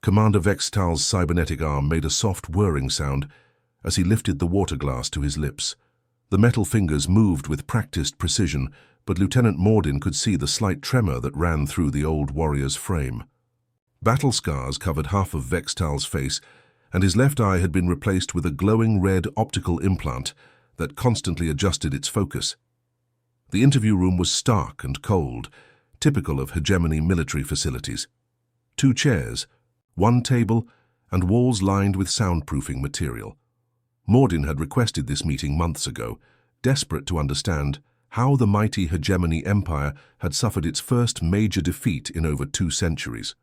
Commander Vextal's cybernetic arm made a soft whirring sound as he lifted the water glass to his lips. The metal fingers moved with practiced precision, but Lieutenant Mordin could see the slight tremor that ran through the old warrior's frame. Battle scars covered half of Vextal's face, and his left eye had been replaced with a glowing red optical implant that constantly adjusted its focus. The interview room was stark and cold, typical of hegemony military facilities. 2 chairs, 1 table, and walls lined with soundproofing material. Mordin had requested this meeting months ago, desperate to understand how the mighty hegemony empire had suffered its first major defeat in over 2 centuries.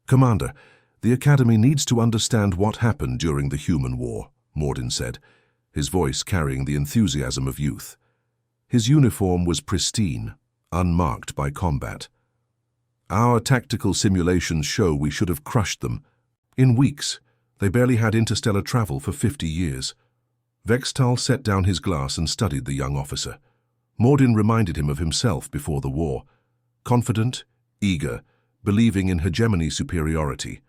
"Commander, the Academy needs to understand what happened during the Human War," Mordin said, his voice carrying the enthusiasm of youth. His uniform was pristine, unmarked by combat. "Our tactical simulations show we should have crushed them. In weeks, they barely had interstellar travel for 50 years. Vextal set down his glass and studied the young officer. Mordin reminded him of himself before the war, confident, eager, believing in hegemony superiority.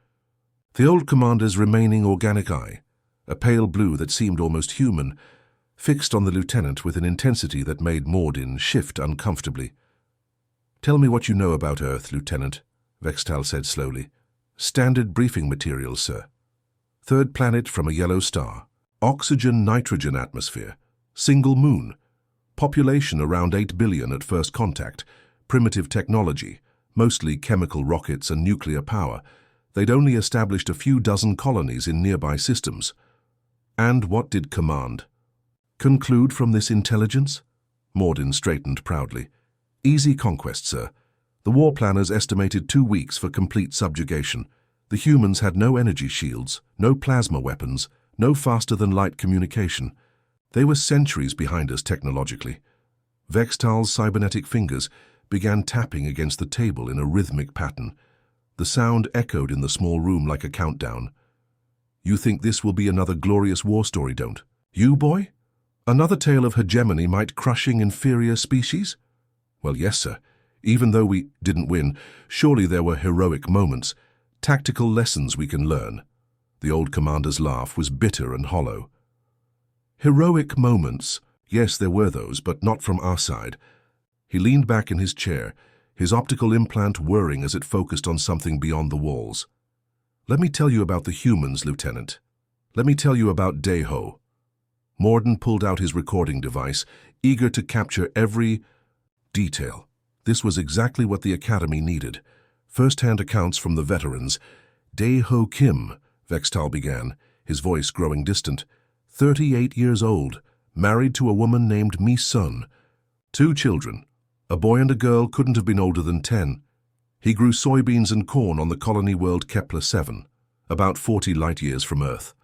The old commander's remaining organic eye, a pale blue that seemed almost human, fixed on the lieutenant with an intensity that made Mordin shift uncomfortably. "Tell me what you know about Earth, Lieutenant," Vextal said slowly. "Standard briefing materials, sir. 3rd planet from a yellow star. Oxygen-nitrogen atmosphere. Single moon. Population around 8 billion at first contact. Primitive technology, mostly chemical rockets and nuclear power. They'd only established a few dozen colonies in nearby systems." "And what did Command conclude from this intelligence?" Mordin straightened proudly. "Easy conquest, sir. The war planners estimated 2 weeks for complete subjugation. The humans had no energy shields, no plasma weapons, no faster-than-light communication. They were centuries behind us technologically." Vextal's cybernetic fingers began tapping against the table in a rhythmic pattern. The sound echoed in the small room like a countdown. "You think this will be another glorious war story, don't you, boy? Another tale of hegemony might crushing inferior species?" "Well, yes, sir. Even though we didn't win, surely there were heroic moments, tactical lessons we can learn." The old commander's laugh was bitter and hollow. "Heroic moments? Yes, there were those, but not from our side." He leaned back in his chair, his optical implant whirring as it focused on something beyond the walls. "Let me tell you about the humans, Lieutenant. Let me tell you about Deho." Mordin pulled out his recording device, eager to capture every detail. This was exactly what the Academy needed. First-hand accounts from the veterans. "Deho Kim," Vextal began, his voice growing distant. 38 years old, married to a woman named Mi-sun. 2 children. A boy and a girl couldn't have been older than 10. He grew soybeans and corn on the colony world Kepler-7, about 40 light-years from Earth.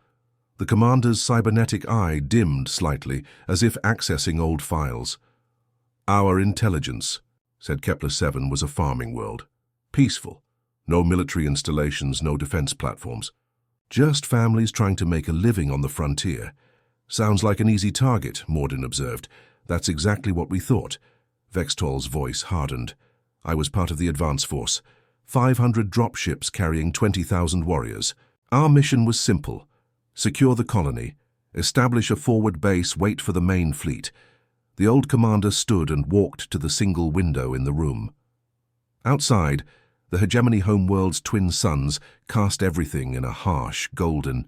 The commander's cybernetic eye dimmed slightly, as if accessing old files. "Our intelligence," said Kepler-7, was a farming world. Peaceful. No military installations, no defense platforms. Just families trying to make a living on the frontier. "Sounds like an easy target," Mordin observed. "That's exactly what we thought." Vextal's voice hardened. "I was part of the advance force. 500 dropships carrying 20,000 warriors. Our mission was simple. Secure the colony, establish a forward base, wait for the main fleet." The old commander stood and walked to the single window in the room. Outside, the hegemony homeworld's twin suns cast everything in a harsh, golden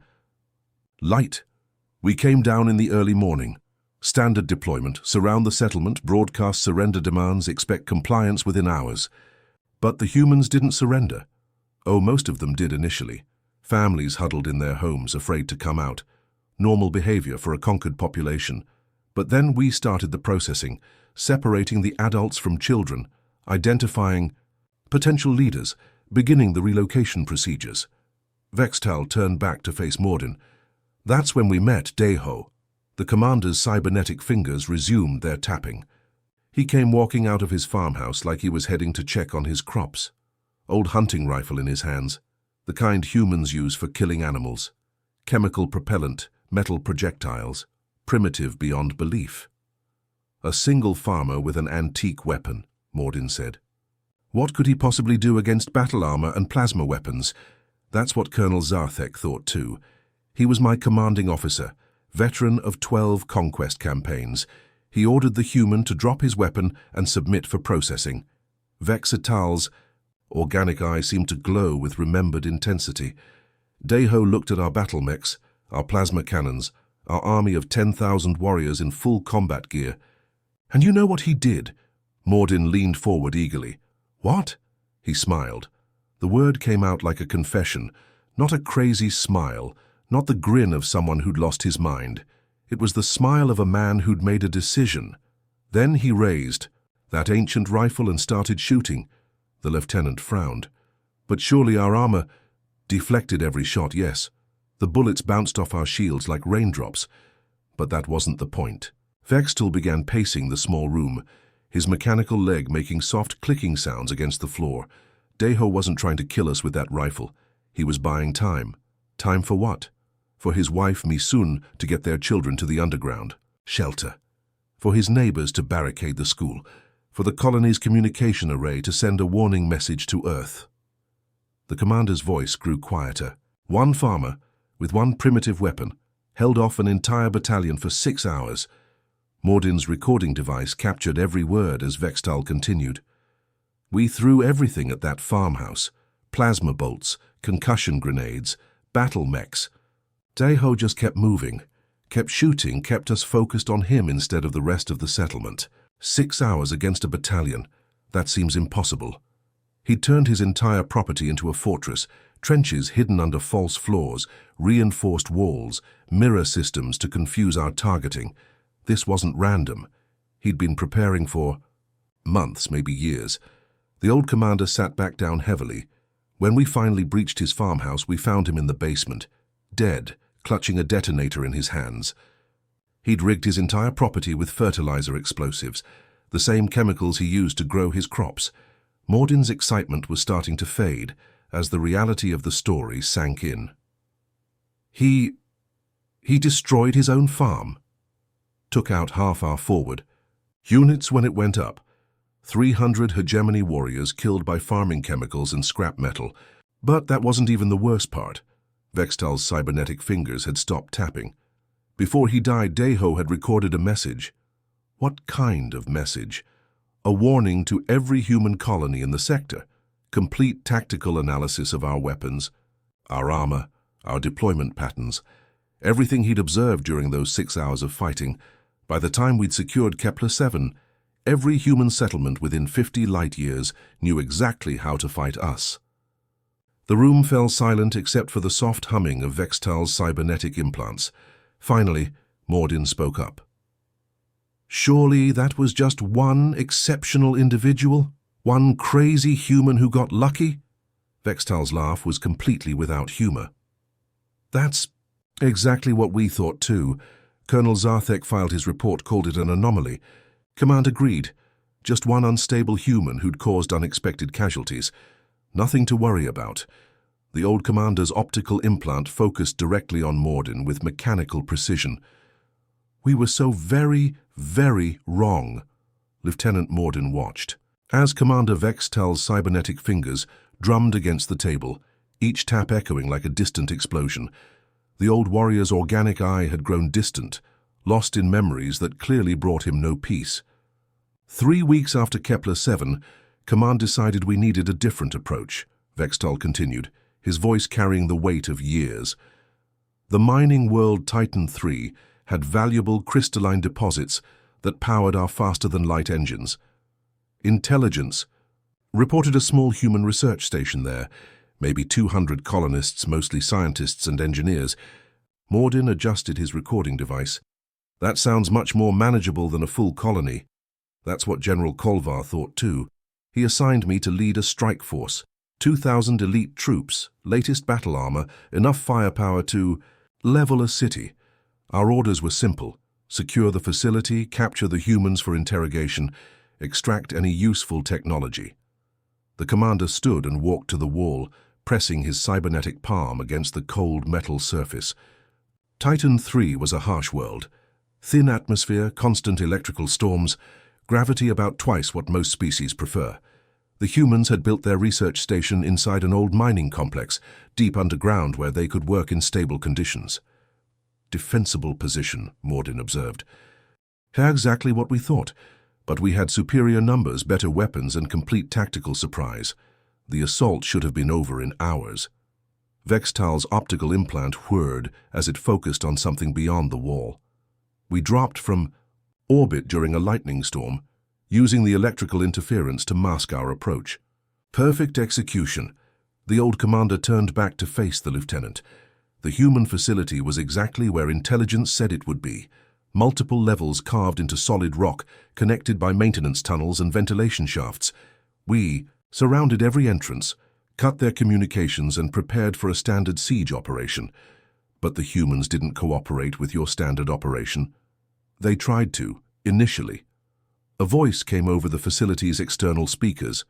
light. "We came down in the early morning. Standard deployment, surround the settlement, broadcast surrender demands, expect compliance within hours." But the humans didn't surrender. Oh, most of them did initially. Families huddled in their homes, afraid to come out. Normal behavior for a conquered population. But then we started the processing, separating the adults from children, identifying potential leaders, beginning the relocation procedures. Vextal turned back to face Mordin. "That's when we met Deho." The commander's cybernetic fingers resumed their tapping. He came walking out of his farmhouse like he was heading to check on his crops. Old hunting rifle in his hands, the kind humans use for killing animals. Chemical propellant, metal projectiles, primitive beyond belief. "A single farmer with an antique weapon," Mordin said. "What could he possibly do against battle armor and plasma weapons?" That's what Colonel Zarthek thought too. He was my commanding officer, veteran of 12 conquest campaigns. He ordered the human to drop his weapon and submit for processing. Vex'Tal's organic eye seemed to glow with remembered intensity. Deho looked at our battle mechs, our plasma cannons, our army of 10,000 warriors in full combat gear. And you know what he did? Mordin leaned forward eagerly. What? He smiled. The word came out like a confession, not a crazy smile, not the grin of someone who'd lost his mind. It was the smile of a man who'd made a decision. Then he raised that ancient rifle and started shooting. The lieutenant frowned. But surely our armor deflected every shot, yes. The bullets bounced off our shields like raindrops. But that wasn't the point. Vex'Tal began pacing the small room, his mechanical leg making soft clicking sounds against the floor. Deho wasn't trying to kill us with that rifle. He was buying time. Time for what? For his wife Misun to get their children to the underground. Shelter. For his neighbors to barricade the school. For the colony's communication array to send a warning message to Earth. The commander's voice grew quieter. One farmer, with one primitive weapon, held off an entire battalion for 6 hours. Mordin's recording device captured every word as Vex'Tal continued. We threw everything at that farmhouse. Plasma bolts, concussion grenades, battle mechs. Deho just kept moving, kept shooting, kept us focused on him instead of the rest of the settlement. 6 hours against a battalion. That seems impossible. He'd turned his entire property into a fortress, trenches hidden under false floors, reinforced walls, mirror systems to confuse our targeting. This wasn't random. He'd been preparing for months, maybe years. The old commander sat back down heavily. When we finally breached his farmhouse, we found him in the basement, dead, clutching a detonator in his hands. He'd rigged his entire property with fertilizer explosives, the same chemicals he used to grow his crops. Mordin's excitement was starting to fade as the reality of the story sank in. He destroyed his own farm. Took out half our forward. Units when it went up. 300 hegemony warriors killed by farming chemicals and scrap metal. But that wasn't even the worst part. Vex'Tal's cybernetic fingers had stopped tapping. Before he died, Deho had recorded a message. What kind of message? A warning to every human colony in the sector. Complete tactical analysis of our weapons, our armor, our deployment patterns. Everything he'd observed during those 6 hours of fighting. By the time we'd secured Kepler-7, every human settlement within 50 light-years knew exactly how to fight us. The room fell silent except for the soft humming of Vex'Tal's cybernetic implants. Finally, Mordin spoke up. Surely that was just one exceptional individual? One crazy human who got lucky? Vex'Tal's laugh was completely without humor. That's exactly what we thought too. Colonel Zarthek filed his report, called it an anomaly. Command agreed. Just one unstable human who'd caused unexpected casualties. Nothing to worry about. The old commander's optical implant focused directly on Mordin with mechanical precision. We were so very, very wrong. Lieutenant Mordin watched. As Commander Vex'Tal's cybernetic fingers drummed against the table, each tap echoing like a distant explosion. The old warrior's organic eye had grown distant, lost in memories that clearly brought him no peace. 3 weeks after Kepler-7, Command decided we needed a different approach, Vex'Tal continued, his voice carrying the weight of years. The mining world Titan III had valuable crystalline deposits that powered our faster-than-light engines. Intelligence reported a small human research station there, maybe 200 colonists, mostly scientists and engineers. Mordin adjusted his recording device. That sounds much more manageable than a full colony. That's what General Kolvar thought too. He assigned me to lead a strike force, 2,000 elite troops, latest battle armor, enough firepower to level a city. Our orders were simple. Secure the facility, capture the humans for interrogation, extract any useful technology. The commander stood and walked to the wall, pressing his cybernetic palm against the cold metal surface. Titan III was a harsh world. Thin atmosphere, constant electrical storms, gravity about twice what most species prefer. The humans had built their research station inside an old mining complex, deep underground where they could work in stable conditions. Defensible position, Morden observed. Exactly what we thought, but we had superior numbers, better weapons, and complete tactical surprise. The assault should have been over in hours. Vextal's optical implant whirred as it focused on something beyond the wall. We dropped from orbit during a lightning storm, using the electrical interference to mask our approach. Perfect execution. The old commander turned back to face the lieutenant. The human facility was exactly where intelligence said it would be. Multiple levels carved into solid rock, connected by maintenance tunnels and ventilation shafts. We surrounded every entrance, cut their communications, and prepared for a standard siege operation. But the humans didn't cooperate with your standard operation. They tried to, initially. A voice came over the facility's external speakers.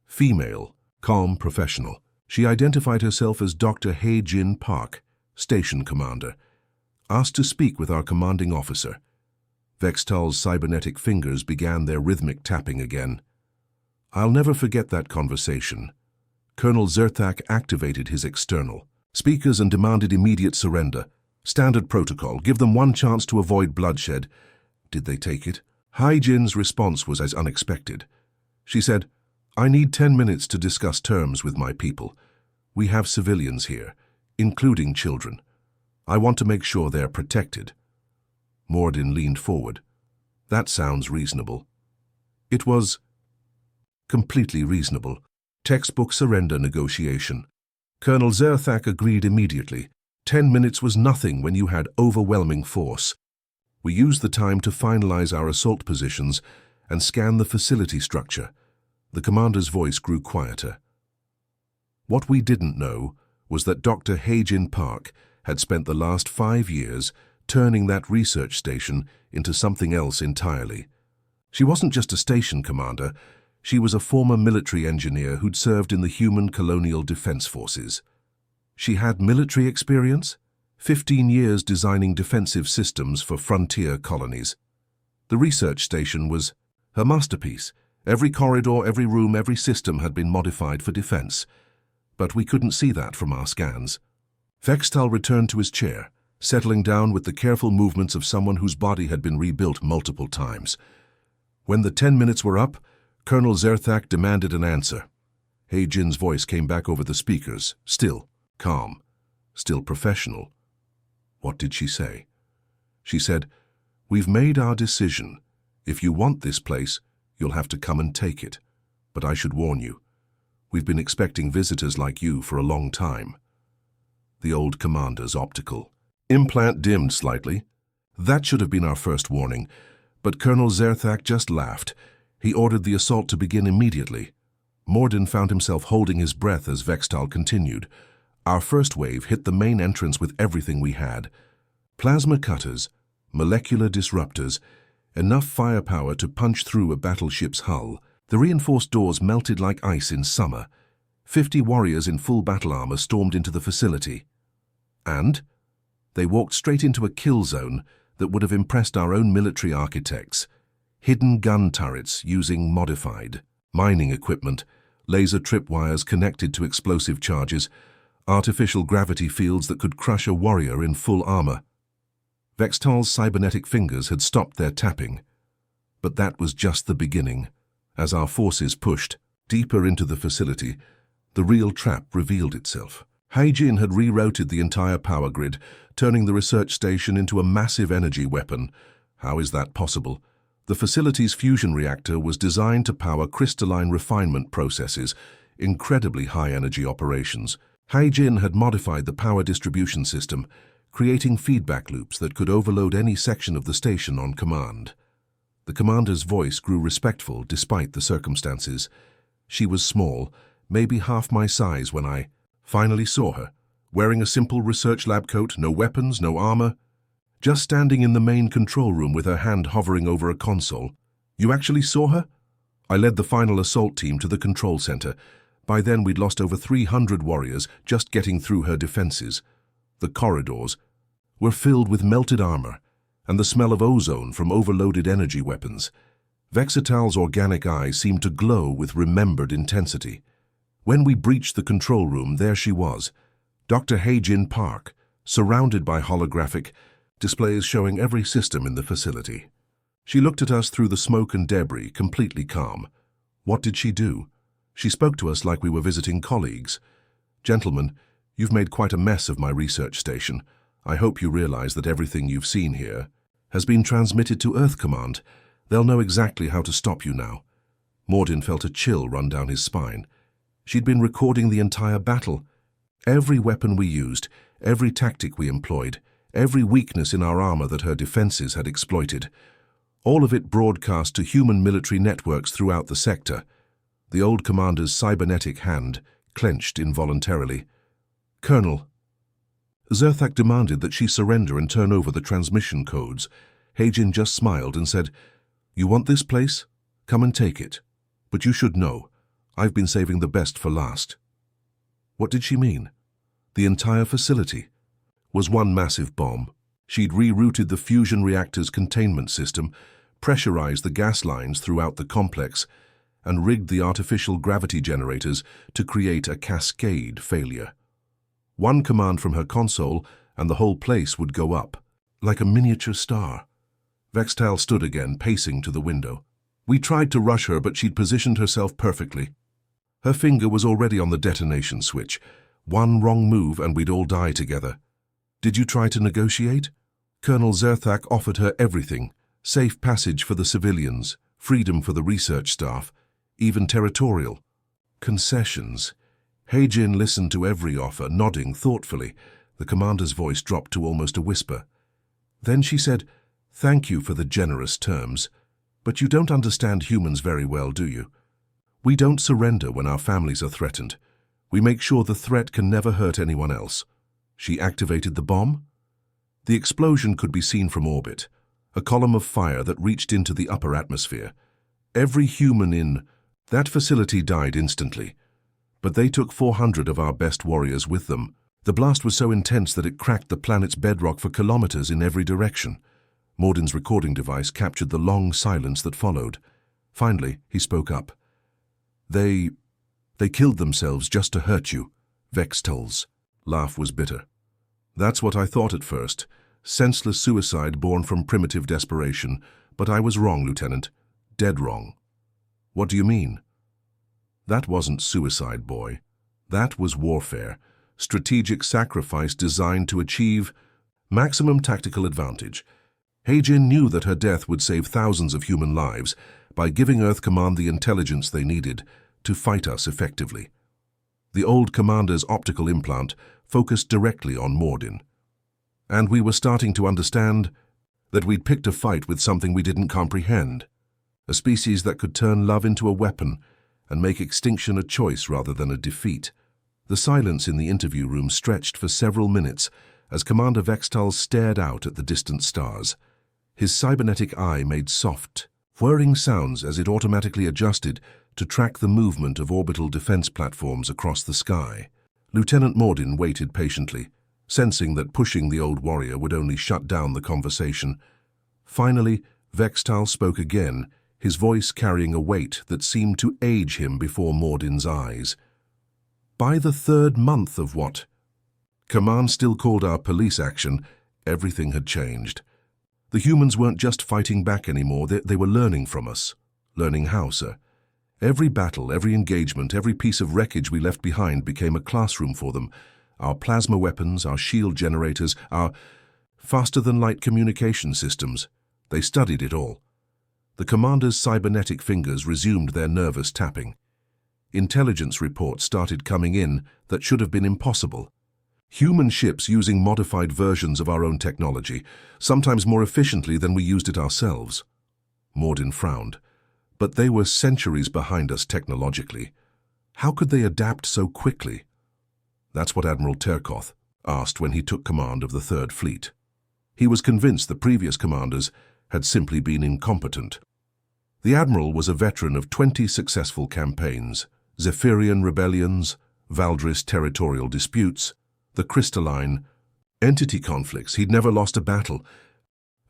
Female, calm professional. She identified herself as Dr. Hae-Jin Park, station commander. Asked to speak with our commanding officer. Vextal's cybernetic fingers began their rhythmic tapping again. I'll never forget that conversation. Colonel Zerthak activated his external speakers and demanded immediate surrender. Standard protocol, give them one chance to avoid bloodshed. Did they take it? Hae-Jin's response was as unexpected. She said, I need 10 minutes to discuss terms with my people. We have civilians here, including children. I want to make sure they're protected. Morden leaned forward. That sounds reasonable. It was completely reasonable. Textbook surrender negotiation. Colonel Zerthak agreed immediately. 10 minutes was nothing when you had overwhelming force. We used the time to finalize our assault positions and scan the facility structure. The commander's voice grew quieter. What we didn't know was that Dr. Hae-Jin Park had spent the last 5 years turning that research station into something else entirely. She wasn't just a station commander, she was a former military engineer who'd served in the human colonial defense forces. She had military experience? 15 years designing defensive systems for frontier colonies. The research station was her masterpiece. Every corridor, every room, every system had been modified for defense. But we couldn't see that from our scans. Vextal returned to his chair, settling down with the careful movements of someone whose body had been rebuilt multiple times. When the 10 minutes were up, Colonel Zerthak demanded an answer. Hae-Jin's voice came back over the speakers, still calm, still professional. What did she say? She said, We've made our decision. If you want this place, you'll have to come and take it. But I should warn you, we've been expecting visitors like you for a long time. The old commander's optical implant dimmed slightly. That should have been our first warning, but Colonel Zerthak just laughed. He ordered the assault to begin immediately. Morden found himself holding his breath as Vextal continued. Our first wave hit the main entrance with everything we had. Plasma cutters, molecular disruptors, enough firepower to punch through a battleship's hull. The reinforced doors melted like ice in summer. 50 warriors in full battle armor stormed into the facility. And they walked straight into a kill zone that would have impressed our own military architects. Hidden gun turrets using modified mining equipment, laser tripwires connected to explosive charges, artificial gravity fields that could crush a warrior in full armor. Vextal's cybernetic fingers had stopped their tapping. But that was just the beginning. As our forces pushed deeper into the facility, the real trap revealed itself. Hae-Jin had rerouted the entire power grid, turning the research station into a massive energy weapon. How is that possible? The facility's fusion reactor was designed to power crystalline refinement processes, incredibly high-energy operations. Hae-Jin had modified the power distribution system, creating feedback loops that could overload any section of the station on command. The commander's voice grew respectful despite the circumstances. She was small, maybe half my size when I finally saw her, wearing a simple research lab coat, no weapons, no armor, just standing in the main control room with her hand hovering over a console. You actually saw her? I led the final assault team to the control center. By then we'd lost over 300 warriors just getting through her defenses. The corridors were filled with melted armor and the smell of ozone from overloaded energy weapons. Vexatal's organic eye seemed to glow with remembered intensity. When we breached the control room, there she was, Dr. Hei-Jin Park, surrounded by holographic displays showing every system in the facility. She looked at us through the smoke and debris, completely calm. What did she do? She spoke to us like we were visiting colleagues. "Gentlemen, you've made quite a mess of my research station. I hope you realize that everything you've seen here has been transmitted to Earth Command. They'll know exactly how to stop you now." Mordin felt a chill run down his spine. She'd been recording the entire battle. Every weapon we used, every tactic we employed, every weakness in our armor that her defenses had exploited. All of it broadcast to human military networks throughout the sector. The old commander's cybernetic hand clenched involuntarily. "Colonel." Zerthak demanded that she surrender and turn over the transmission codes. Hei-Jin just smiled and said, "You want this place? Come and take it. But you should know, I've been saving the best for last." What did she mean? The entire facility was one massive bomb. She'd rerouted the fusion reactor's containment system, pressurized the gas lines throughout the complex, and rigged the artificial gravity generators to create a cascade failure. One command from her console, and the whole place would go up, like a miniature star. Vextal stood again, pacing to the window. We tried to rush her, but she'd positioned herself perfectly. Her finger was already on the detonation switch. One wrong move and we'd all die together. "Did you try to negotiate?" Colonel Zerthak offered her everything: safe passage for the civilians, freedom for the research staff, even territorial concessions. Hei-Jin listened to every offer, nodding thoughtfully. The commander's voice dropped to almost a whisper. Then she said, "Thank you for the generous terms, but you don't understand humans very well, do you? We don't surrender when our families are threatened. We make sure the threat can never hurt anyone else." She activated the bomb? The explosion could be seen from orbit, a column of fire that reached into the upper atmosphere. Every human in that facility died instantly, but they took 400 of our best warriors with them. The blast was so intense that it cracked the planet's bedrock for kilometers in every direction. Mordin's recording device captured the long silence that followed. Finally, he spoke up. They killed themselves just to hurt you." Vextal's laugh was bitter. "That's what I thought at first. Senseless suicide born from primitive desperation. But I was wrong, Lieutenant. Dead wrong." "What do you mean?" "That wasn't suicide, boy. That was warfare. Strategic sacrifice designed to achieve maximum tactical advantage. Hei-Jin knew that her death would save thousands of human lives by giving Earth Command the intelligence they needed to fight us effectively." The old commander's optical implant focused directly on Mordin. "And we were starting to understand that we'd picked a fight with something we didn't comprehend. A species that could turn love into a weapon and make extinction a choice rather than a defeat." The silence in the interview room stretched for several minutes as Commander Vextal stared out at the distant stars. His cybernetic eye made soft, whirring sounds as it automatically adjusted to track the movement of orbital defense platforms across the sky. Lieutenant Mordin waited patiently, sensing that pushing the old warrior would only shut down the conversation. Finally, Vextal spoke again, his voice carrying a weight that seemed to age him before Mordin's eyes. "By the third month of what Command still called our police action, everything had changed. The humans weren't just fighting back anymore, they were learning from us. Learning how, sir? Every battle, every engagement, every piece of wreckage we left behind became a classroom for them. Our plasma weapons, our shield generators, our faster-than-light communication systems. They studied it all." The commander's cybernetic fingers resumed their nervous tapping. Intelligence reports started coming in that should have been impossible. Human ships using modified versions of our own technology, sometimes more efficiently than we used it ourselves. Mordin frowned. But they were centuries behind us technologically. How could they adapt so quickly? That's what Admiral Terkoth asked when he took command of the Third Fleet. He was convinced the previous commanders had simply been incompetent. The Admiral was a veteran of 20 successful campaigns, Zephyrian rebellions, Valdris territorial disputes, the crystalline entity conflicts. He'd never lost a battle.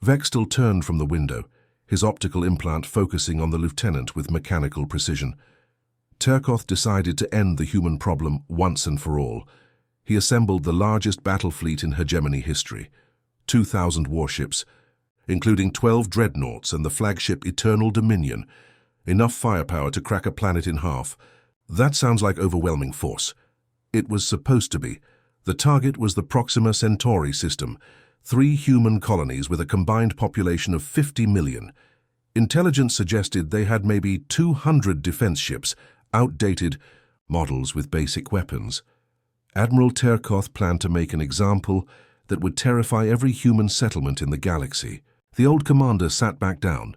Vextal turned from the window, his optical implant focusing on the lieutenant with mechanical precision. Terkoth decided to end the human problem once and for all. He assembled the largest battle fleet in hegemony history, 2,000 warships, including 12 dreadnoughts and the flagship Eternal Dominion, enough firepower to crack a planet in half. That sounds like overwhelming force. It was supposed to be. The target was the Proxima Centauri system, 3 human colonies with a combined population of 50 million. Intelligence suggested they had maybe 200 defense ships, outdated models with basic weapons. Admiral Terkoth planned to make an example that would terrify every human settlement in the galaxy. The old commander sat back down,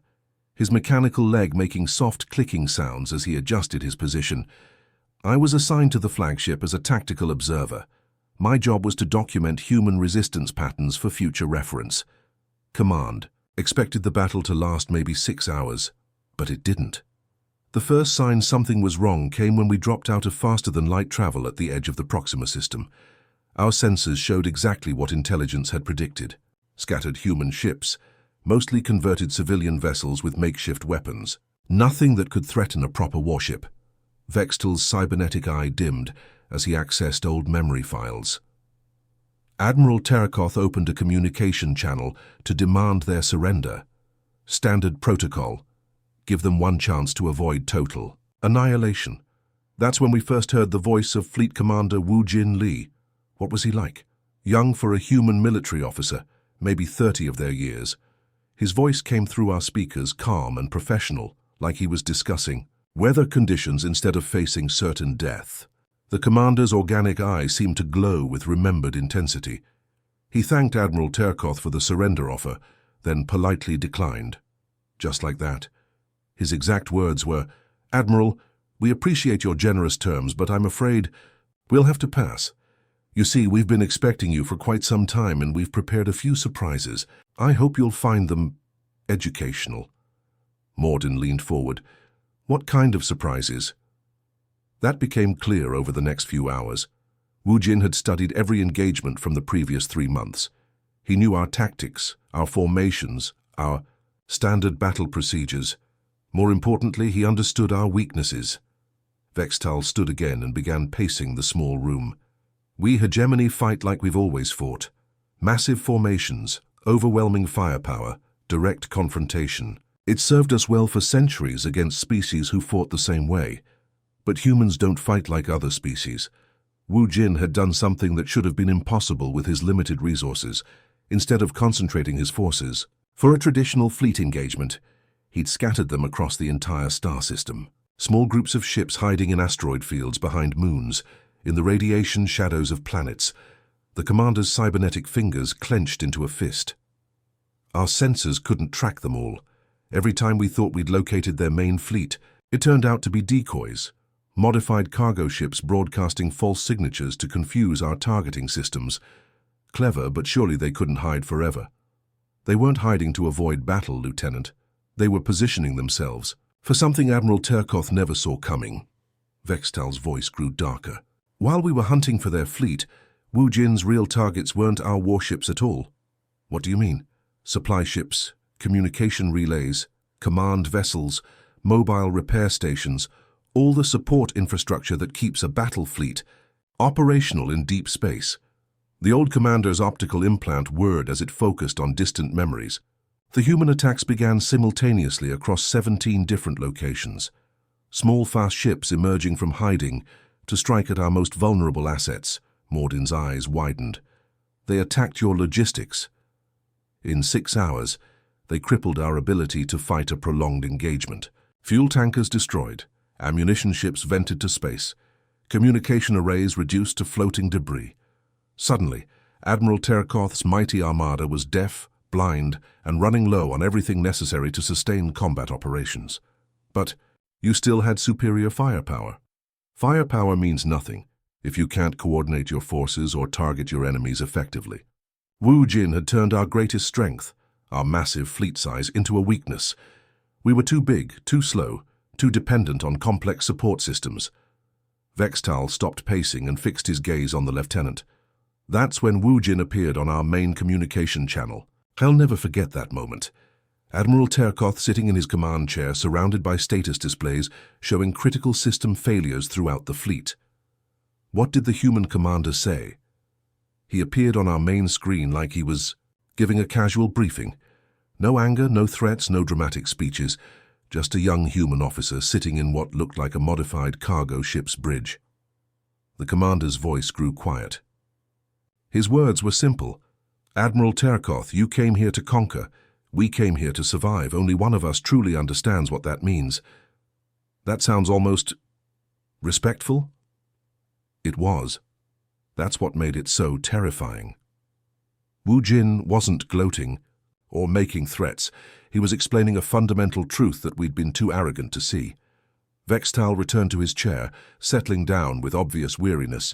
his mechanical leg making soft clicking sounds as he adjusted his position. I was assigned to the flagship as a tactical observer. My job was to document human resistance patterns for future reference. Command expected the battle to last maybe 6 hours, but it didn't. The first sign something was wrong came when we dropped out of faster-than-light travel at the edge of the Proxima system. Our sensors showed exactly what intelligence had predicted. Scattered human ships, mostly converted civilian vessels with makeshift weapons. Nothing that could threaten a proper warship. Vextal's cybernetic eye dimmed as he accessed old memory files. Admiral Terkoth opened a communication channel to demand their surrender. Standard protocol. Give them one chance to avoid total annihilation. That's when we first heard the voice of Fleet Commander Woo-Jin Lee. What was he like? Young for a human military officer, maybe 30 of their years. His voice came through our speakers calm and professional, like he was discussing weather conditions instead of facing certain death. The commander's organic eye seemed to glow with remembered intensity. He thanked Admiral Terkoth for the surrender offer, then politely declined. Just like that. His exact words were, "Admiral, we appreciate your generous terms, but I'm afraid we'll have to pass. You see, we've been expecting you for quite some time and we've prepared a few surprises. I hope you'll find them educational." Morden leaned forward. "What kind of surprises?" That became clear over the next few hours. Woo-Jin had studied every engagement from the previous 3 months. He knew our tactics, our formations, our standard battle procedures. More importantly, he understood our weaknesses. Vextal stood again and began pacing the small room. "We hegemony fight like we've always fought. Massive formations, overwhelming firepower, direct confrontation. It served us well for centuries against species who fought the same way. But humans don't fight like other species." Woo-Jin had done something that should have been impossible with his limited resources. Instead of concentrating his forces for a traditional fleet engagement, he'd scattered them across the entire star system. Small groups of ships hiding in asteroid fields behind moons, in the radiation shadows of planets. The commander's cybernetic fingers clenched into a fist. Our sensors couldn't track them all. Every time we thought we'd located their main fleet, it turned out to be decoys. Modified cargo ships broadcasting false signatures to confuse our targeting systems. Clever, but surely they couldn't hide forever. They weren't hiding to avoid battle, Lieutenant. They were positioning themselves for something Admiral Terkoth never saw coming. Vextal's voice grew darker. While we were hunting for their fleet, Woo-Jin's real targets weren't our warships at all. What do you mean? Supply ships, communication relays, command vessels, mobile repair stations, all the support infrastructure that keeps a battle fleet operational in deep space. The old commander's optical implant whirred as it focused on distant memories. The human attacks began simultaneously across 17 different locations. Small, fast ships emerging from hiding to strike at our most vulnerable assets. Morden's eyes widened. They attacked your logistics. In 6 hours, they crippled our ability to fight a prolonged engagement. Fuel tankers destroyed. Ammunition ships vented to space. Communication arrays reduced to floating debris. Suddenly, Admiral Terkoth's mighty armada was deaf, blind, and running low on everything necessary to sustain combat operations. But you still had superior firepower. Firepower means nothing if you can't coordinate your forces or target your enemies effectively. Woo-Jin had turned our greatest strength, our massive fleet size, into a weakness. We were too big, too slow, too dependent on complex support systems. Vextal stopped pacing and fixed his gaze on the lieutenant. That's when Woo-Jin appeared on our main communication channel. I'll never forget that moment. Admiral Terkoth sitting in his command chair surrounded by status displays showing critical system failures throughout the fleet. What did the human commander say? He appeared on our main screen like he was giving a casual briefing. No anger, no threats, no dramatic speeches, just a young human officer sitting in what looked like a modified cargo ship's bridge. The commander's voice grew quiet. His words were simple. Admiral Terkoth, you came here to conquer. We came here to survive. Only one of us truly understands what that means. That sounds almost respectful? It was. That's what made it so terrifying. Wu Jin wasn't gloating or making threats. He was explaining a fundamental truth that we'd been too arrogant to see. Vextal returned to his chair, settling down with obvious weariness.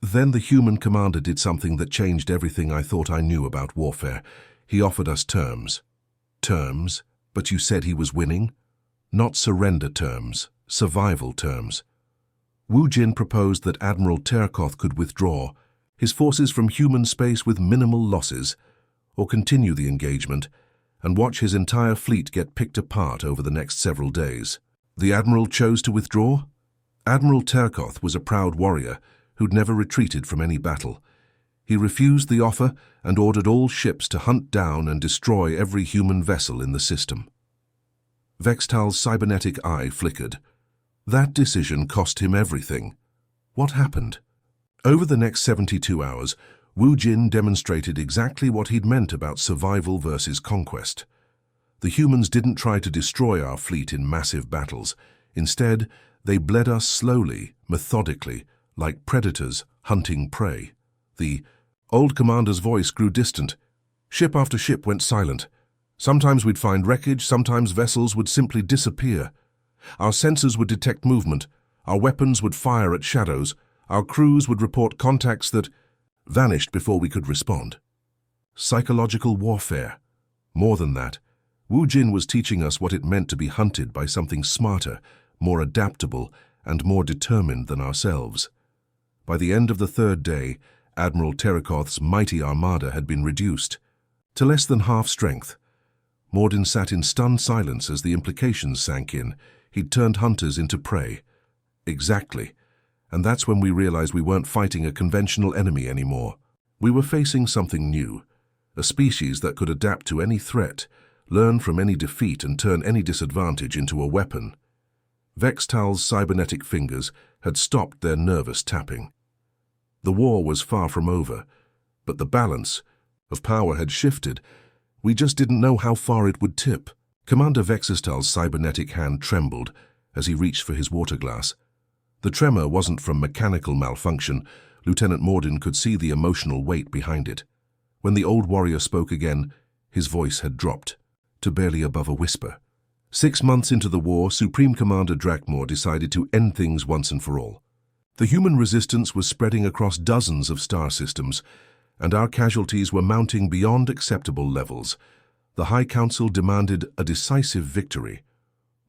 Then the human commander did something that changed everything I thought I knew about warfare. He offered us terms. Terms? But you said he was winning? Not surrender terms, survival terms. Wu Jin proposed that Admiral Terkoth could withdraw his forces from human space with minimal losses, or continue the engagement and watch his entire fleet get picked apart over the next several days. The Admiral chose to withdraw? Admiral Terkoth was a proud warrior who'd never retreated from any battle. He refused the offer and ordered all ships to hunt down and destroy every human vessel in the system. Vextal's cybernetic eye flickered. That decision cost him everything. What happened? Over the next 72 hours, Wu Jin demonstrated exactly what he'd meant about survival versus conquest. The humans didn't try to destroy our fleet in massive battles. Instead, they bled us slowly, methodically, like predators hunting prey. The old commander's voice grew distant. Ship after ship went silent. Sometimes we'd find wreckage, sometimes vessels would simply disappear. Our sensors would detect movement, our weapons would fire at shadows, our crews would report contacts that vanished before we could respond. Psychological warfare. More than that, Wu Jin was teaching us what it meant to be hunted by something smarter, more adaptable, and more determined than ourselves. By the end of the third day, Admiral Terkoth's mighty armada had been reduced to less than half strength. Mordin sat in stunned silence as the implications sank in. He'd turned hunters into prey. Exactly. And that's when we realized we weren't fighting a conventional enemy anymore. We were facing something new, a species that could adapt to any threat, learn from any defeat and turn any disadvantage into a weapon. Vextal's cybernetic fingers had stopped their nervous tapping. The war was far from over, but the balance of power had shifted. We just didn't know how far it would tip. Commander Vextal's cybernetic hand trembled as he reached for his water glass. The tremor wasn't from mechanical malfunction. Lieutenant Mordin could see the emotional weight behind it. When the old warrior spoke again, his voice had dropped to barely above a whisper. 6 months into the war, Supreme Commander Drakmor decided to end things once and for all. The human resistance was spreading across dozens of star systems, and our casualties were mounting beyond acceptable levels. The High Council demanded a decisive victory.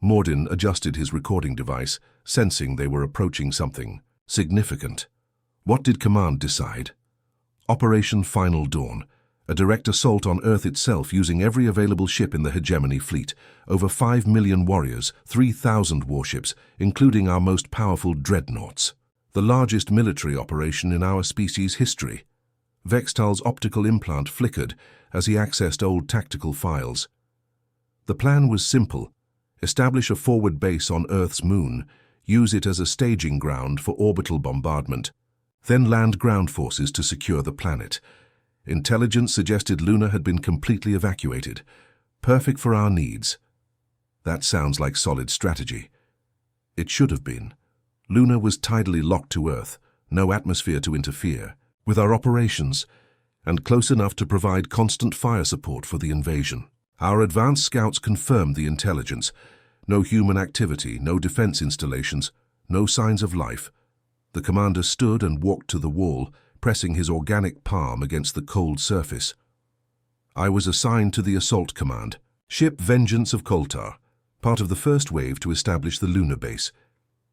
Mordin adjusted his recording device, sensing they were approaching something significant. What did Command decide? Operation Final Dawn, a direct assault on Earth itself using every available ship in the hegemony fleet, over 5 million warriors, 3,000 warships, including our most powerful dreadnoughts. The largest military operation in our species' history. Vextal's optical implant flickered as he accessed old tactical files. The plan was simple. Establish a forward base on Earth's moon, use it as a staging ground for orbital bombardment, then land ground forces to secure the planet. Intelligence suggested Luna had been completely evacuated. Perfect for our needs. That sounds like solid strategy. It should have been. Luna was tidally locked to Earth, no atmosphere to interfere with our operations, and close enough to provide constant fire support for the invasion. Our advanced scouts confirmed the intelligence. No human activity, no defense installations, no signs of life. The commander stood and walked to the wall, pressing his organic palm against the cold surface. I was assigned to the Assault Command, Ship Vengeance of Koltar, part of the first wave to establish the lunar base.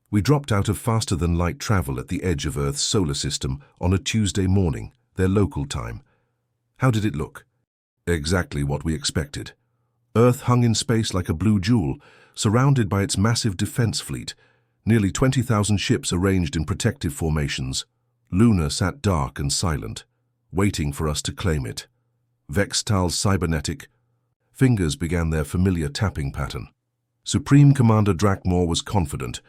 We dropped out of faster-than-light travel at the edge of Earth's solar system on a Tuesday morning, their local time. How did it look? Exactly what we expected. Earth hung in space like a blue jewel, surrounded by its massive defense fleet, nearly 20,000 ships arranged in protective formations. Luna sat dark and silent, waiting for us to claim it. Vextal's cybernetic fingers began their familiar tapping pattern. Supreme Commander Drakmor was confident.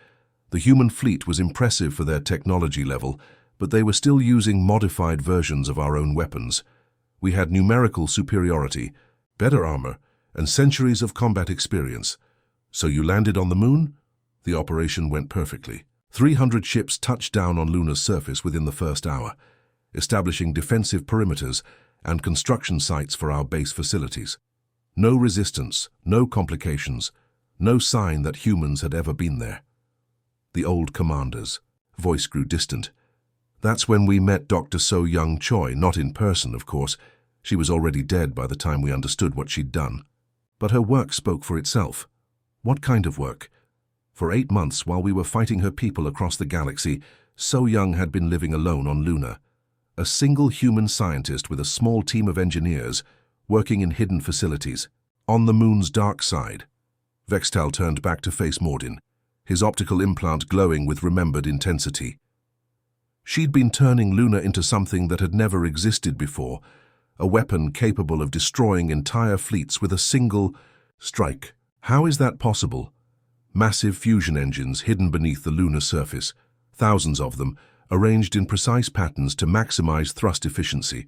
The human fleet was impressive for their technology level, but they were still using modified versions of our own weapons. We had numerical superiority, better armor, and centuries of combat experience. So you landed on the moon? The operation went perfectly. 300 ships touched down on Luna's surface within the first hour, establishing defensive perimeters and construction sites for our base facilities. No resistance, no complications, no sign that humans had ever been there. The old commander's voice grew distant. That's when we met Dr. So-Young Choi, not in person, of course. She was already dead by the time we understood what she'd done. But her work spoke for itself. What kind of work? For 8 months, while we were fighting her people across the galaxy, So-Young had been living alone on Luna. A single human scientist with a small team of engineers working in hidden facilities, on the moon's dark side. Vextal turned back to face Mordin, his optical implant glowing with remembered intensity. She'd been turning Luna into something that had never existed before, a weapon capable of destroying entire fleets with a single strike. How is that possible? Massive fusion engines hidden beneath the lunar surface, thousands of them, arranged in precise patterns to maximize thrust efficiency.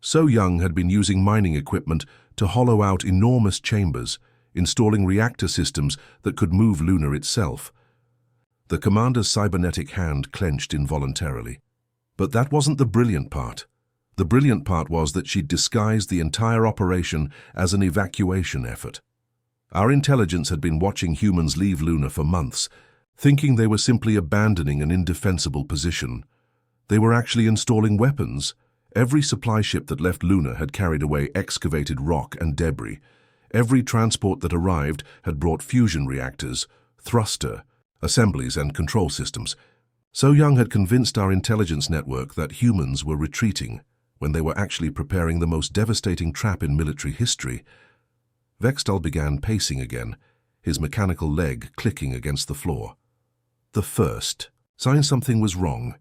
So-Young had been using mining equipment to hollow out enormous chambers, installing reactor systems that could move Luna itself. The commander's cybernetic hand clenched involuntarily. But that wasn't the brilliant part. The brilliant part was that she'd disguised the entire operation as an evacuation effort. Our intelligence had been watching humans leave Luna for months, thinking they were simply abandoning an indefensible position. They were actually installing weapons. Every supply ship that left Luna had carried away excavated rock and debris. Every transport that arrived had brought fusion reactors, thruster, assemblies and control systems. So-Young had convinced our intelligence network that humans were retreating when they were actually preparing the most devastating trap in military history. Vextal began pacing again, his mechanical leg clicking against the floor. The first sign something was wrong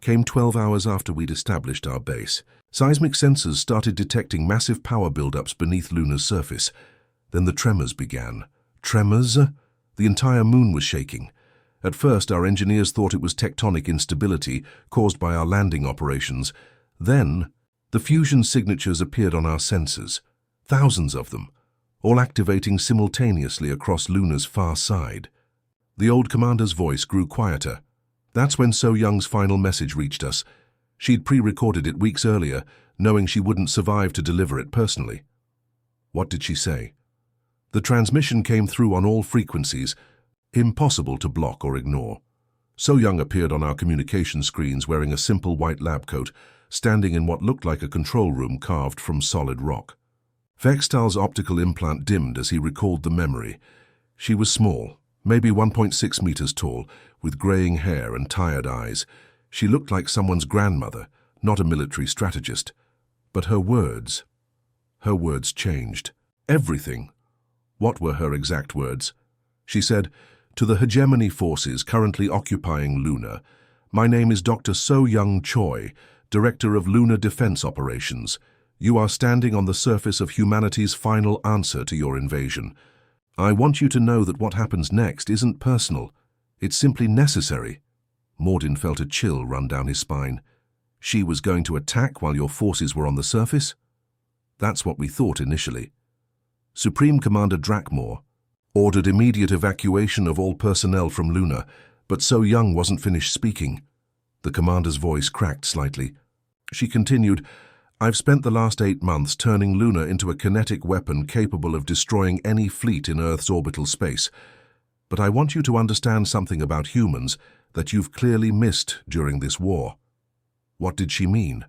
came 12 hours after we'd established our base. Seismic sensors started detecting massive power buildups beneath Luna's surface. Then the tremors began. Tremors? The entire moon was shaking. At first, our engineers thought it was tectonic instability caused by our landing operations. Then, the fusion signatures appeared on our sensors, thousands of them, all activating simultaneously across Luna's far side. The old commander's voice grew quieter. That's when So-Young's final message reached us. She'd pre-recorded it weeks earlier, knowing she wouldn't survive to deliver it personally. What did she say? The transmission came through on all frequencies, impossible to block or ignore. So-Young appeared on our communication screens wearing a simple white lab coat, standing in what looked like a control room carved from solid rock. Vextal's optical implant dimmed as he recalled the memory. She was small, maybe 1.6 meters tall, with graying hair and tired eyes. She looked like someone's grandmother, not a military strategist. But her words changed. Everything. What were her exact words? She said, "To the hegemony forces currently occupying Luna, my name is Dr. So-Young Choi, Director of Lunar Defense Operations. You are standing on the surface of humanity's final answer to your invasion. I want you to know that what happens next isn't personal. It's simply necessary." Mordin felt a chill run down his spine. She was going to attack while your forces were on the surface? That's what we thought initially. Supreme Commander Drakmor ordered immediate evacuation of all personnel from Luna, but So-Young wasn't finished speaking. The commander's voice cracked slightly. She continued, "I've spent the last 8 months turning Luna into a kinetic weapon capable of destroying any fleet in Earth's orbital space. But I want you to understand something about humans that you've clearly missed during this war." What did she mean?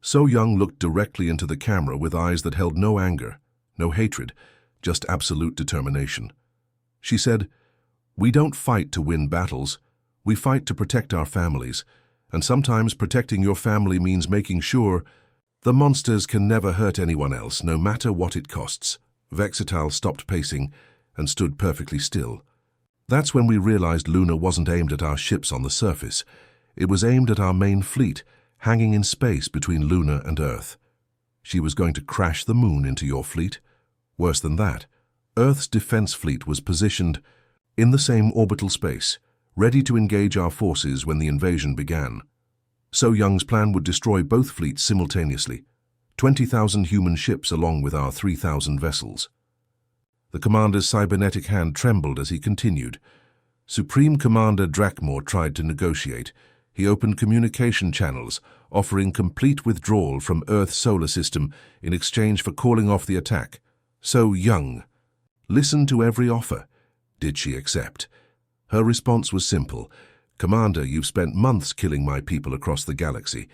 So-Young looked directly into the camera with eyes that held no anger, no hatred, just absolute determination. She said, "We don't fight to win battles. We fight to protect our families. And sometimes protecting your family means making sure the monsters can never hurt anyone else, no matter what it costs." Vexital stopped pacing and stood perfectly still. That's when we realized Luna wasn't aimed at our ships on the surface. It was aimed at our main fleet, hanging in space between Luna and Earth. She was going to crash the moon into your fleet. Worse than that, Earth's defense fleet was positioned in the same orbital space, ready to engage our forces when the invasion began. So Young's plan would destroy both fleets simultaneously, 20,000 human ships along with our 3,000 vessels. The commander's cybernetic hand trembled as he continued. Supreme Commander Drakmor tried to negotiate. He opened communication channels, offering complete withdrawal from Earth's solar system in exchange for calling off the attack. So Young listened to every offer. Did she accept? Her response was simple. Commander, you've spent months killing my people across the galaxy.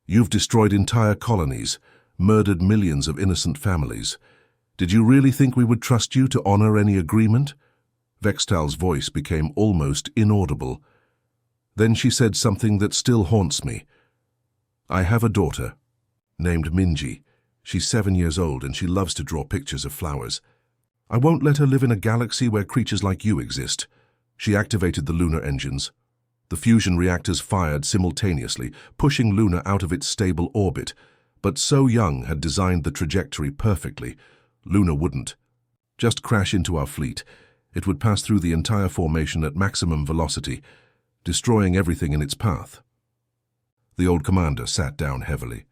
You've destroyed entire colonies, murdered millions of innocent families. Did you really think we would trust you to honor any agreement? Vextal's voice became almost inaudible. Then she said something that still haunts me. I have a daughter, named Minji. She's 7 years old and she loves to draw pictures of flowers. I won't let her live in a galaxy where creatures like you exist. She activated the lunar engines. The fusion reactors fired simultaneously, pushing Luna out of its stable orbit. But So Young had designed the trajectory perfectly. Luna wouldn't just crash into our fleet. It would pass through the entire formation at maximum velocity, destroying everything in its path. The old commander sat down heavily.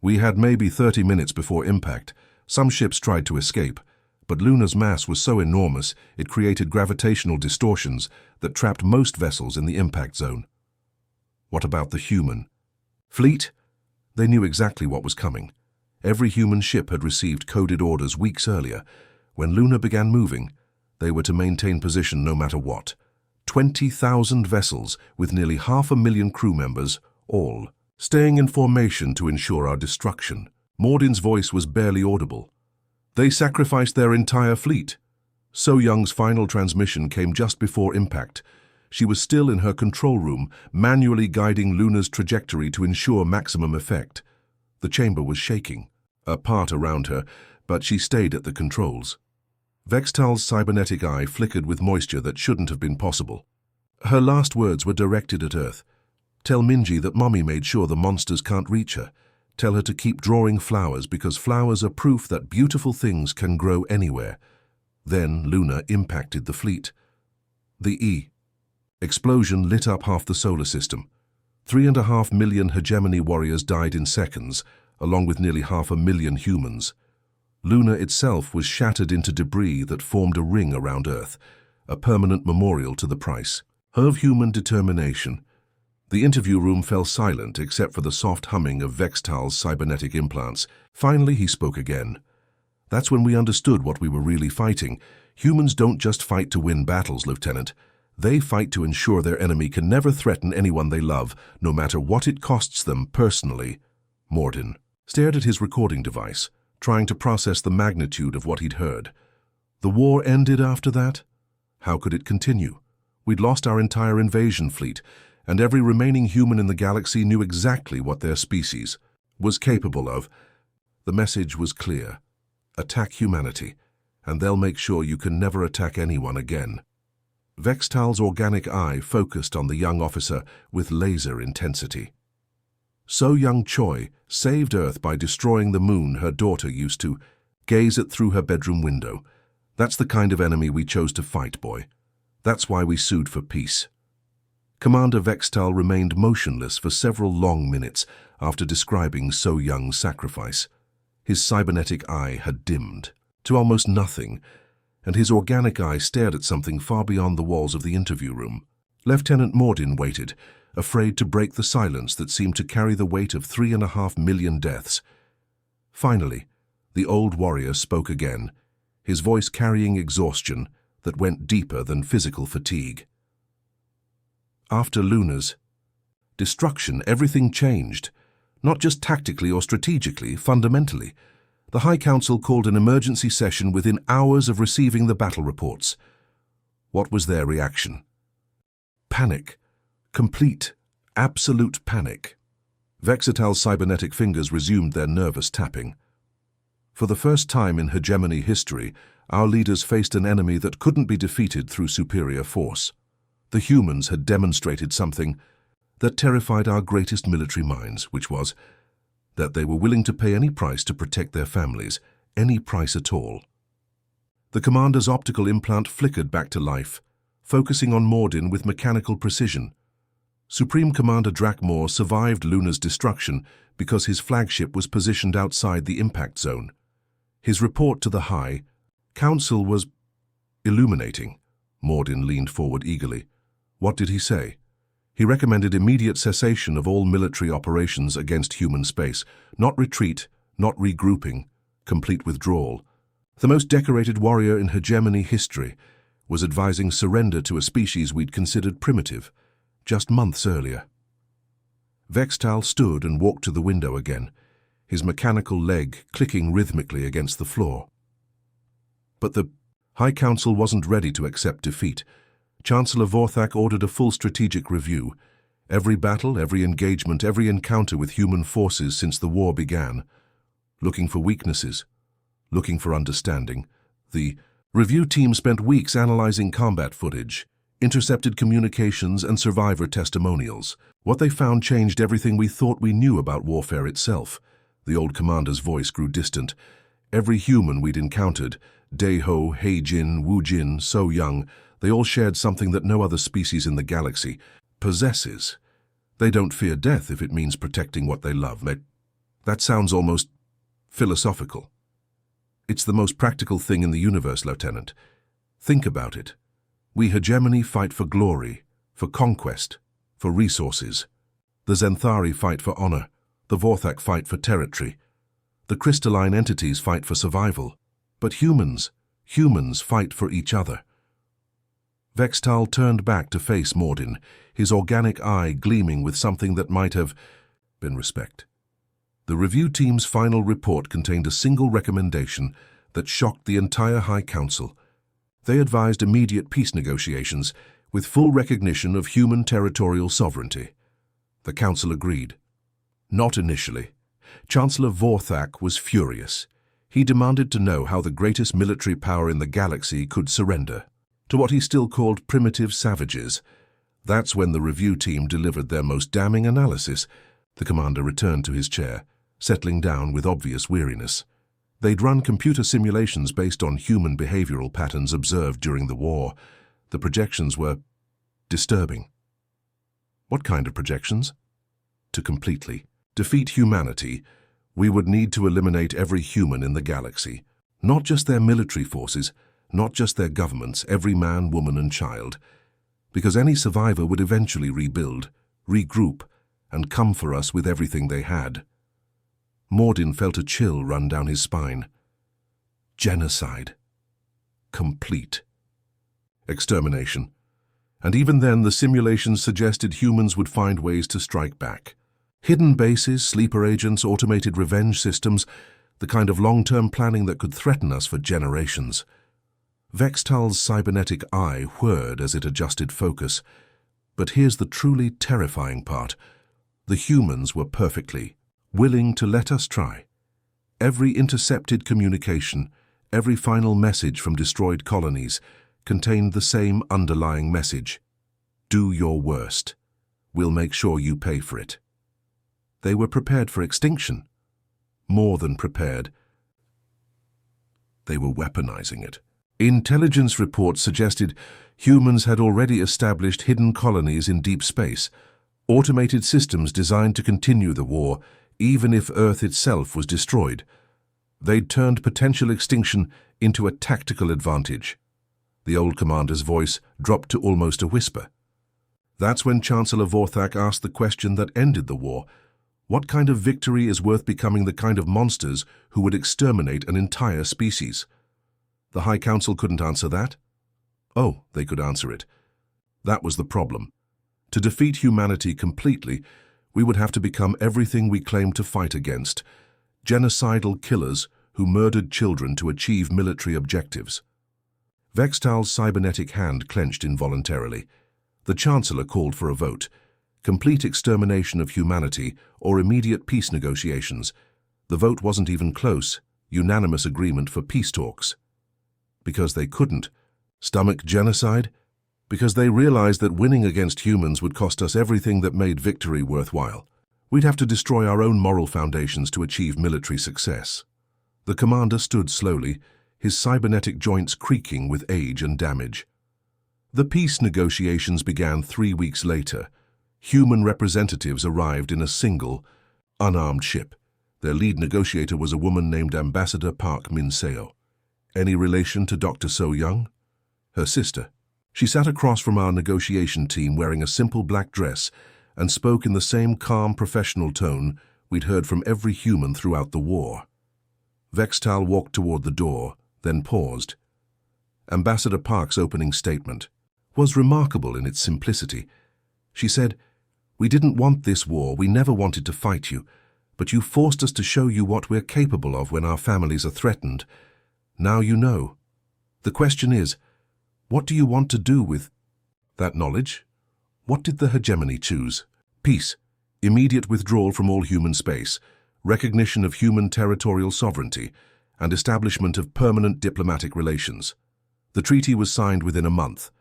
We had maybe 30 minutes before impact. Some ships tried to escape, but Luna's mass was so enormous it created gravitational distortions that trapped most vessels in the impact zone. What about the human fleet? They knew exactly what was coming. Every human ship had received coded orders weeks earlier. When Luna began moving, they were to maintain position no matter what. 20,000 vessels with nearly 500,000 crew members, all staying in formation to ensure our destruction. Mordin's voice was barely audible. They sacrificed their entire fleet. So Young's final transmission came just before impact. She was still in her control room, manually guiding Luna's trajectory to ensure maximum effect. The chamber was shaking, a part around her, but she stayed at the controls. Vextal's cybernetic eye flickered with moisture that shouldn't have been possible. Her last words were directed at Earth. Tell Minji that Mommy made sure the monsters can't reach her. Tell her to keep drawing flowers because flowers are proof that beautiful things can grow anywhere. Then Luna impacted the fleet. The explosion lit up half the solar system. 3.5 million hegemony warriors died in seconds, along with nearly 500,000 humans. Luna itself was shattered into debris that formed a ring around Earth, a permanent memorial to the price of human determination. The interview room fell silent except for the soft humming of Vextal's cybernetic implants. Finally, he spoke again. That's when we understood what we were really fighting. Humans don't just fight to win battles, Lieutenant. They fight to ensure their enemy can never threaten anyone they love, no matter what it costs them personally. Mordin stared at his recording device, trying to process the magnitude of what he'd heard. The war ended after that? How could it continue? We'd lost our entire invasion fleet, and every remaining human in the galaxy knew exactly what their species was capable of. The message was clear. Attack humanity, and they'll make sure you can never attack anyone again. Vextal's organic eye focused on the young officer with laser intensity. So Young Choi saved Earth by destroying the moon her daughter used to gaze at through her bedroom window. That's the kind of enemy we chose to fight, boy. That's why we sued for peace. Commander Vextal remained motionless for several long minutes after describing So Young's sacrifice. His cybernetic eye had dimmed to almost nothing, and his organic eye stared at something far beyond the walls of the interview room. Lieutenant Mordin waited, afraid to break the silence that seemed to carry the weight of 3.5 million deaths. Finally, the old warrior spoke again, his voice carrying exhaustion that went deeper than physical fatigue. After Luna's destruction, everything changed, not just tactically or strategically, fundamentally. The High Council called an emergency session within hours of receiving the battle reports. What was their reaction? Panic. Complete, absolute panic. Vexital's cybernetic fingers resumed their nervous tapping. For the first time in hegemony history, our leaders faced an enemy that couldn't be defeated through superior force. The humans had demonstrated something that terrified our greatest military minds, which was that they were willing to pay any price to protect their families, any price at all. The commander's optical implant flickered back to life, focusing on Mordin with mechanical precision. Supreme Commander Drakmor survived Luna's destruction because his flagship was positioned outside the impact zone. His report to the High Council was illuminating. Mordin leaned forward eagerly. What did he say? He recommended immediate cessation of all military operations against human space, not retreat, not regrouping, complete withdrawal. The most decorated warrior in hegemony history was advising surrender to a species we'd considered primitive, just months earlier. Vextal stood and walked to the window again, his mechanical leg clicking rhythmically against the floor. But the High Council wasn't ready to accept defeat. Chancellor Vorthak ordered a full strategic review. Every battle, every engagement, every encounter with human forces since the war began. Looking for weaknesses, looking for understanding. The review team spent weeks analyzing combat footage, intercepted communications and survivor testimonials. What they found changed everything we thought we knew about warfare itself. The old commander's voice grew distant. Every human we'd encountered, Daeho, Heijin, Wujin, So Young, they all shared something that no other species in the galaxy possesses. They don't fear death if it means protecting what they love. That sounds almost philosophical. It's the most practical thing in the universe, Lieutenant. Think about it. We hegemony fight for glory, for conquest, for resources. The Zenthari fight for honor. The Vorthak fight for territory. The crystalline entities fight for survival. But humans fight for each other. Vextal turned back to face Mordin, his organic eye gleaming with something that might have been respect. The review team's final report contained a single recommendation that shocked the entire High Council. They advised immediate peace negotiations with full recognition of human territorial sovereignty. The Council agreed. Not initially. Chancellor Vorthak was furious. He demanded to know how the greatest military power in the galaxy could surrender to what he still called primitive savages. That's when the review team delivered their most damning analysis. The commander returned to his chair, settling down with obvious weariness. They'd run computer simulations based on human behavioral patterns observed during the war. The projections were disturbing. What kind of projections? To completely defeat humanity, we would need to eliminate every human in the galaxy, not just their military forces, not just their governments, every man, woman, and child, because any survivor would eventually rebuild, regroup, and come for us with everything they had. Mordin felt a chill run down his spine. Genocide. Complete. Extermination. And even then, the simulations suggested humans would find ways to strike back. Hidden bases, sleeper agents, automated revenge systems, the kind of long-term planning that could threaten us for generations. Vextal's cybernetic eye whirred as it adjusted focus. But here's the truly terrifying part. The humans were perfectly willing to let us try. Every intercepted communication, every final message from destroyed colonies contained the same underlying message. Do your worst. We'll make sure you pay for it. They were prepared for extinction. More than prepared. They were weaponizing it. Intelligence reports suggested humans had already established hidden colonies in deep space, automated systems designed to continue the war, even if Earth itself was destroyed. They'd turned potential extinction into a tactical advantage. The old commander's voice dropped to almost a whisper. That's when Chancellor Vorthak asked the question that ended the war. What kind of victory is worth becoming the kind of monsters who would exterminate an entire species? The High Council couldn't answer that. Oh, they could answer it. That was the problem. To defeat humanity completely, we would have to become everything we claimed to fight against. Genocidal killers who murdered children to achieve military objectives. Vextal's cybernetic hand clenched involuntarily. The Chancellor called for a vote. Complete extermination of humanity or immediate peace negotiations. The vote wasn't even close. unanimous agreement for peace talks. Because they couldn't stomach genocide? Because they realized that winning against humans would cost us everything that made victory worthwhile. We'd have to destroy our own moral foundations to achieve military success. The commander stood slowly, his cybernetic joints creaking with age and damage. The peace negotiations began 3 weeks later. Human representatives arrived in a single, unarmed ship. Their lead negotiator was a woman named Ambassador Park Min-seo. Any relation to Dr. So-young? Her sister. She sat across from our negotiation team wearing a simple black dress and spoke in the same calm, professional tone we'd heard from every human throughout the war. Vextal walked toward the door, then paused. Ambassador Park's opening statement was remarkable in its simplicity. She said, "We didn't want this war, we never wanted to fight you, but you forced us to show you what we're capable of when our families are threatened. Now you know. The question is, what do you want to do with that knowledge?" What did the hegemony choose? Peace, immediate withdrawal from all human space, recognition of human territorial sovereignty, and establishment of permanent diplomatic relations. The treaty was signed within a month.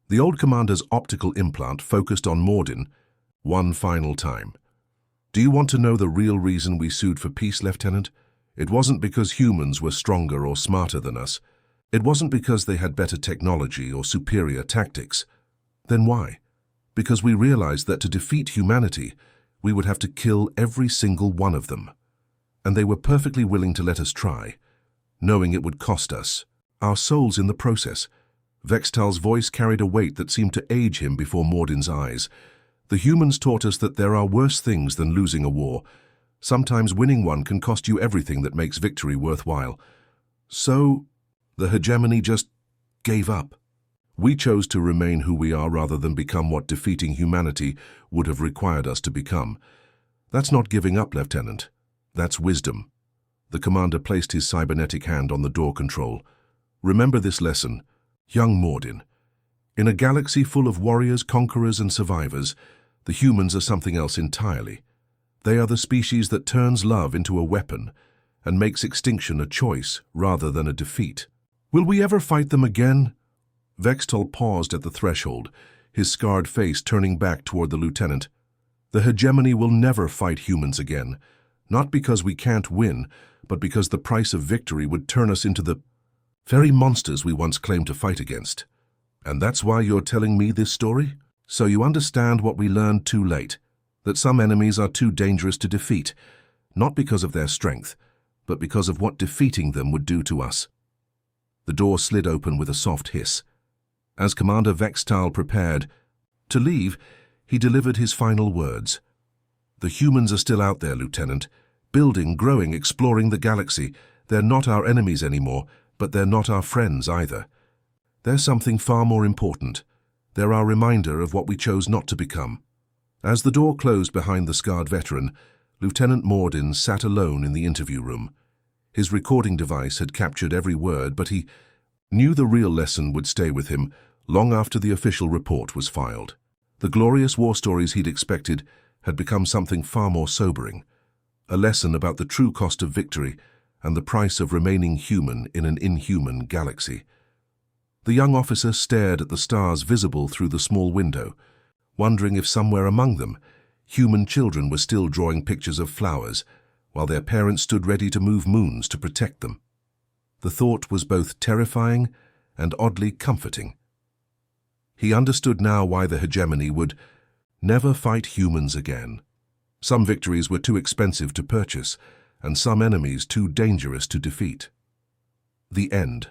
The old commander's optical implant focused on Mordin one final time. "Do you want to know the real reason we sued for peace, Lieutenant? It wasn't because humans were stronger or smarter than us. It wasn't because they had better technology or superior tactics. Then why? Because we realized that to defeat humanity, we would have to kill every single one of them. And they were perfectly willing to let us try, knowing it would cost us our souls in the process." Vextal's voice carried a weight that seemed to age him before Mordin's eyes. "The humans taught us that there are worse things than losing a war. Sometimes winning one can cost you everything that makes victory worthwhile. So, the hegemony just gave up. We chose to remain who we are rather than become what defeating humanity would have required us to become. That's not giving up, Lieutenant. That's wisdom." The commander placed his cybernetic hand on the door control. "Remember this lesson, young Mordin. In a galaxy full of warriors, conquerors, and survivors, the humans are something else entirely. They are the species that turns love into a weapon and makes extinction a choice rather than a defeat. Will we ever fight them again?" Vextal paused at the threshold, his scarred face turning back toward the lieutenant. "The hegemony will never fight humans again, not because we can't win, but because the price of victory would turn us into the very monsters we once claimed to fight against. And that's why you're telling me this story? So you understand what we learned too late, that some enemies are too dangerous to defeat, not because of their strength, but because of what defeating them would do to us." The door slid open with a soft hiss. As Commander Vextal prepared to leave, he delivered his final words. "The humans are still out there, Lieutenant, building, growing, exploring the galaxy. They're not our enemies anymore, but they're not our friends either. They're something far more important. They're our reminder of what we chose not to become." As the door closed behind the scarred veteran, Lieutenant Mordin sat alone in the interview room. His recording device had captured every word, but he knew the real lesson would stay with him long after the official report was filed. The glorious war stories he'd expected had become something far more sobering, a lesson about the true cost of victory and the price of remaining human in an inhuman galaxy. The young officer stared at the stars visible through the small window, wondering if somewhere among them, human children were still drawing pictures of flowers, while their parents stood ready to move moons to protect them. The thought was both terrifying and oddly comforting. He understood now why the hegemony would never fight humans again. Some victories were too expensive to purchase, and some enemies too dangerous to defeat. The end.